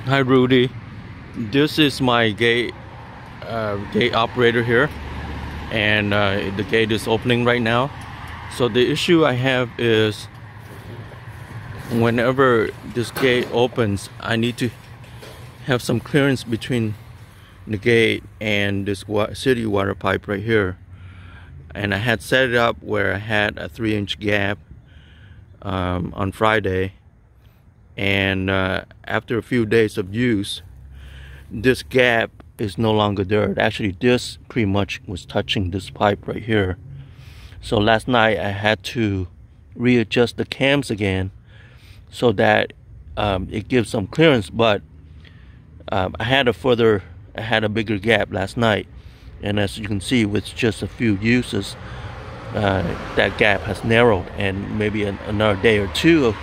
Hi Rudy, this is my gate operator here, and the gate is opening right now. So the issue I have is whenever this gate opens, I need to have some clearance between the gate and this city water pipe right here. And I had set it up where I had a 3-inch gap on Friday, and after a few days of use, this gap is no longer there. Actually, this pretty much was touching this pipe right here. So last night I had to readjust the cams again so that it gives some clearance, but I had a bigger gap last night, and as you can see, with just a few uses, that gap has narrowed, and maybe another day or two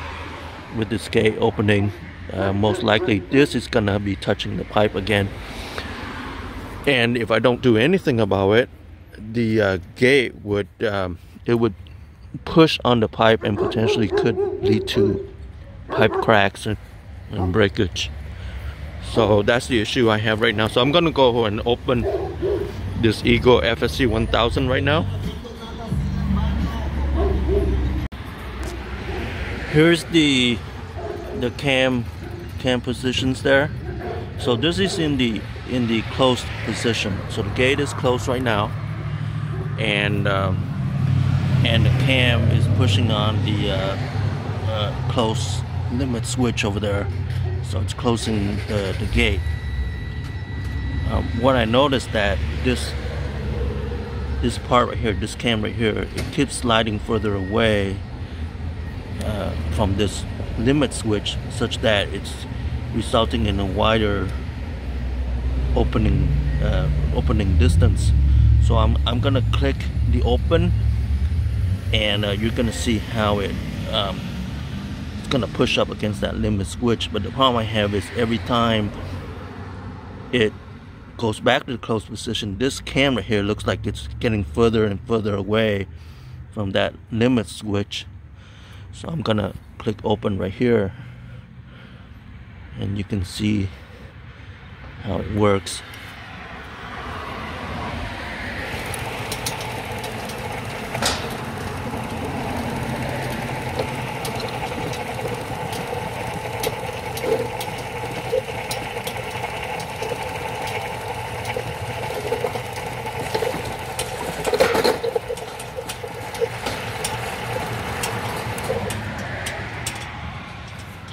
with this gate opening, most likely this is gonna be touching the pipe again. And if I don't do anything about it, the gate would push on the pipe and potentially could lead to pipe cracks and breakage. So that's the issue I have right now. So I'm gonna go and open this Eagle FSC 1000 right now. Here's the cam positions there. So this is in the closed position. So the gate is closed right now, and the cam is pushing on the close limit switch over there. So it's closing the gate. What I noticed that this part right here, this cam right here, it keeps sliding further away from this limit switch, such that it's resulting in a wider opening distance. So I'm gonna click the open, and you're gonna see how it's gonna push up against that limit switch. But the problem I have is every time it goes back to the closed position, this camera here looks like it's getting further and further away from that limit switch. So I'm gonna click open right here, and you can see how it works.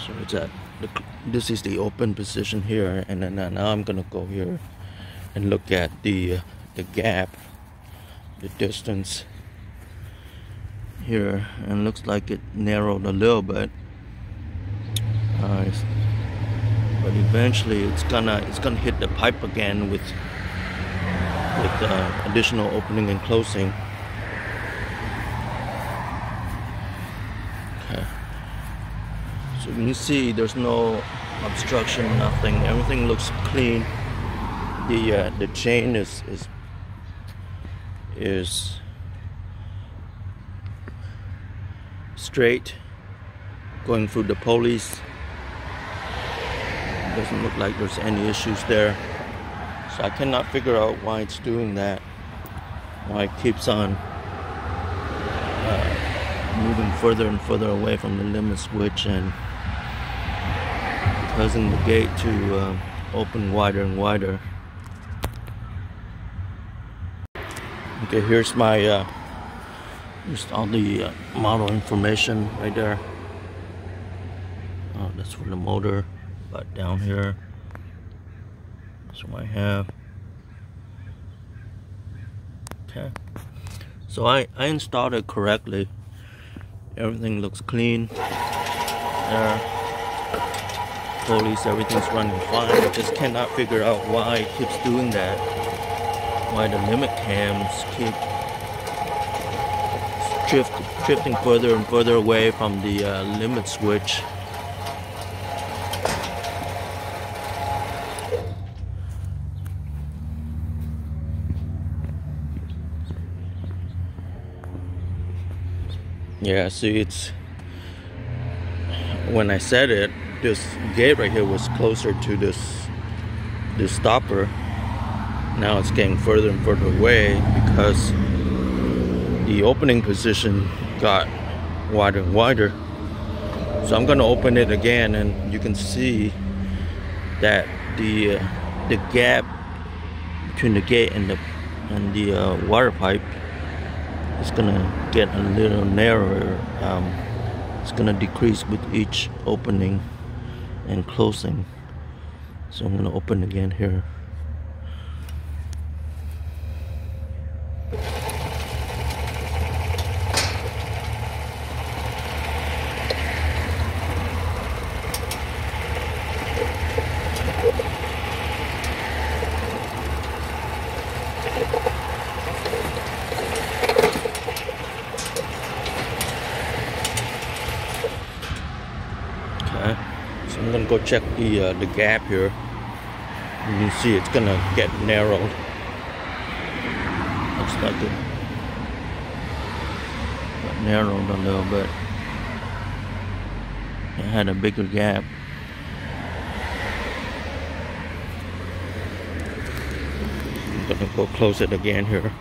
So it's at this is the open position here, and then now I'm gonna go here and look at the gap, the distance here, and looks like it narrowed a little bit. But eventually it's gonna hit the pipe again with additional opening and closing. Okay. So you can see there's no obstruction, nothing. Everything looks clean. The chain is straight, going through the pulleys. Doesn't look like there's any issues there. So I cannot figure out why it's doing that. Why it keeps on moving further and further away from the limit switch and causing the gate to open wider and wider. Okay, here's my here's all the model information right there. Oh, that's for the motor. But down here, that's what I have. Okay, so I installed it correctly. Everything looks clean. There, pulleys, everything's running fine. I just cannot figure out why it keeps doing that. Why the limit cams keep drifting further and further away from the limit switch. Yeah, see, it's when I set it, this gate right here was closer to this stopper. Now it's getting further and further away because the opening position got wider and wider. So I'm going to open it again, and you can see that the gap between the gate and the water pipe is going to get a little narrower. It's going to decrease with each opening and closing. So I'm going to open again here. Okay, so I'm gonna go check the gap here. You can see it's gonna get narrowed. Looks like it got narrowed a little bit. It had a bigger gap. I'm gonna go close it again here.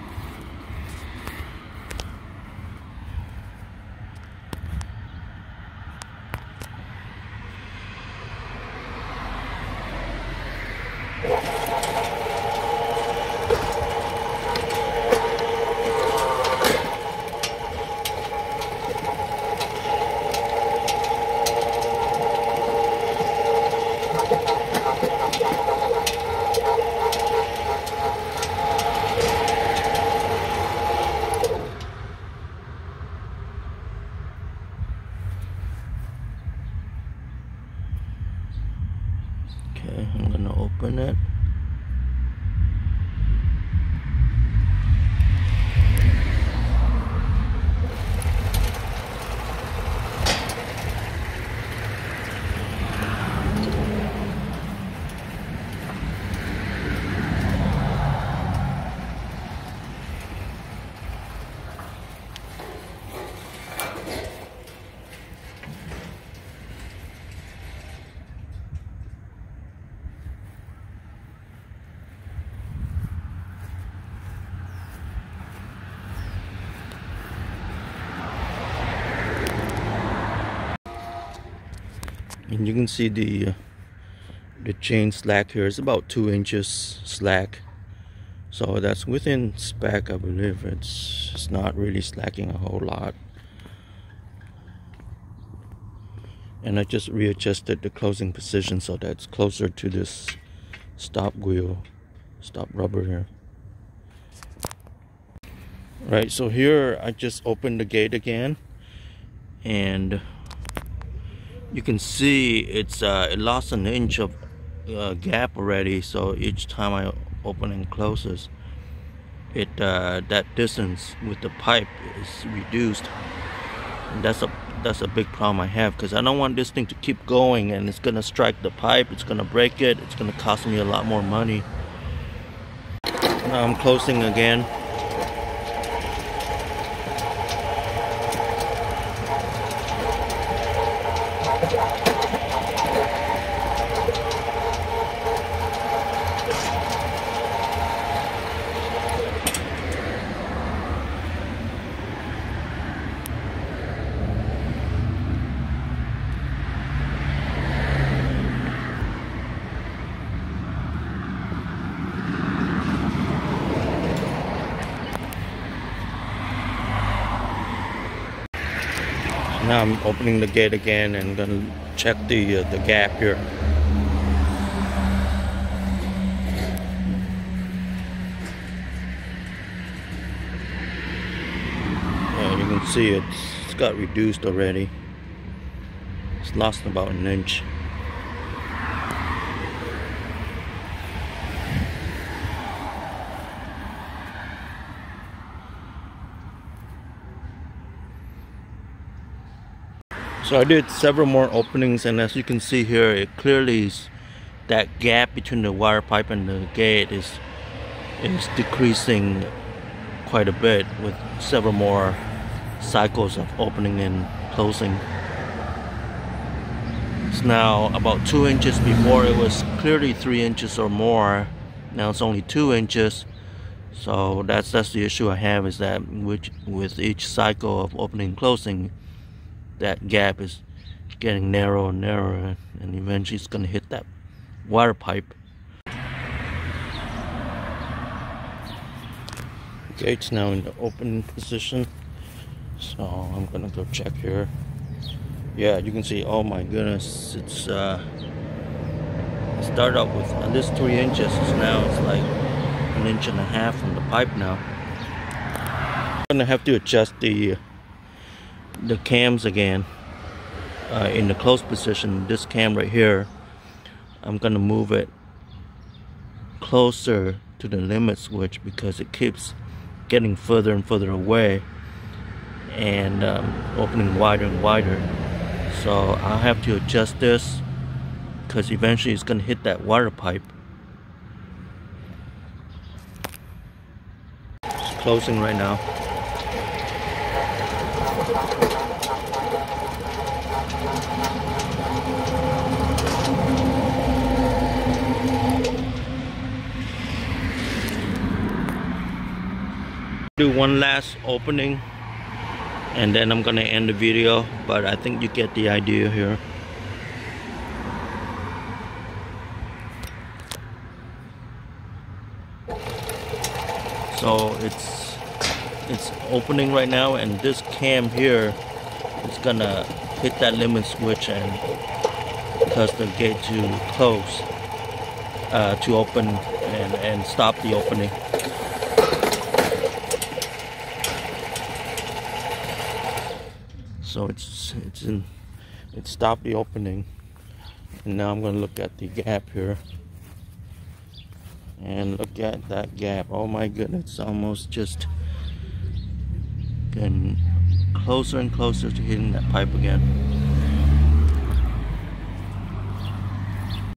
Okay, I'm gonna open it. And you can see the chain slack here is about 2 inches slack, so that's within spec. I believe it's not really slacking a whole lot. And I just readjusted the closing position so that it's closer to this stop rubber here. Right, so here I just opened the gate again, and you can see it lost an inch of gap already. So each time I open and closes it, that distance with the pipe is reduced. And that's a big problem I have, because I don't want this thing to keep going and it's gonna strike the pipe, it's gonna break it, it's gonna cost me a lot more money. Now I'm closing again. Now I'm opening the gate again and gonna check the gap here. Yeah, you can see it's got reduced already. It's lost about an inch. So I did several more openings, and as you can see here, it clearly is that gap between the wire pipe and the gate is decreasing quite a bit with several more cycles of opening and closing. It's now about 2 inches. Before it was clearly 3 inches or more. Now it's only 2 inches. So that's the issue I have, is that with each cycle of opening and closing, that gap is getting narrower and narrower, and eventually it's going to hit that water pipe. Gate's now in the open position, so I'm gonna go check here. Yeah, you can see, oh my goodness, it started out with at least 3 inches. Now it's like 1.5 inches from the pipe now. I'm gonna have to adjust the cams again in the closed position. This cam right here, I'm gonna move it closer to the limit switch because it keeps getting further and further away and opening wider and wider. So I'll have to adjust this because eventually it's going to hit that water pipe. It's closing right now. Do one last opening and then I'm gonna end the video, but I think you get the idea here. So it's opening right now, and this cam here is gonna hit that limit switch and cause the gate to close, to open and stop the opening. So it stopped the opening, and now I'm going to look at the gap here, and look at that gap. Oh my goodness, it's almost just getting closer and closer to hitting that pipe again.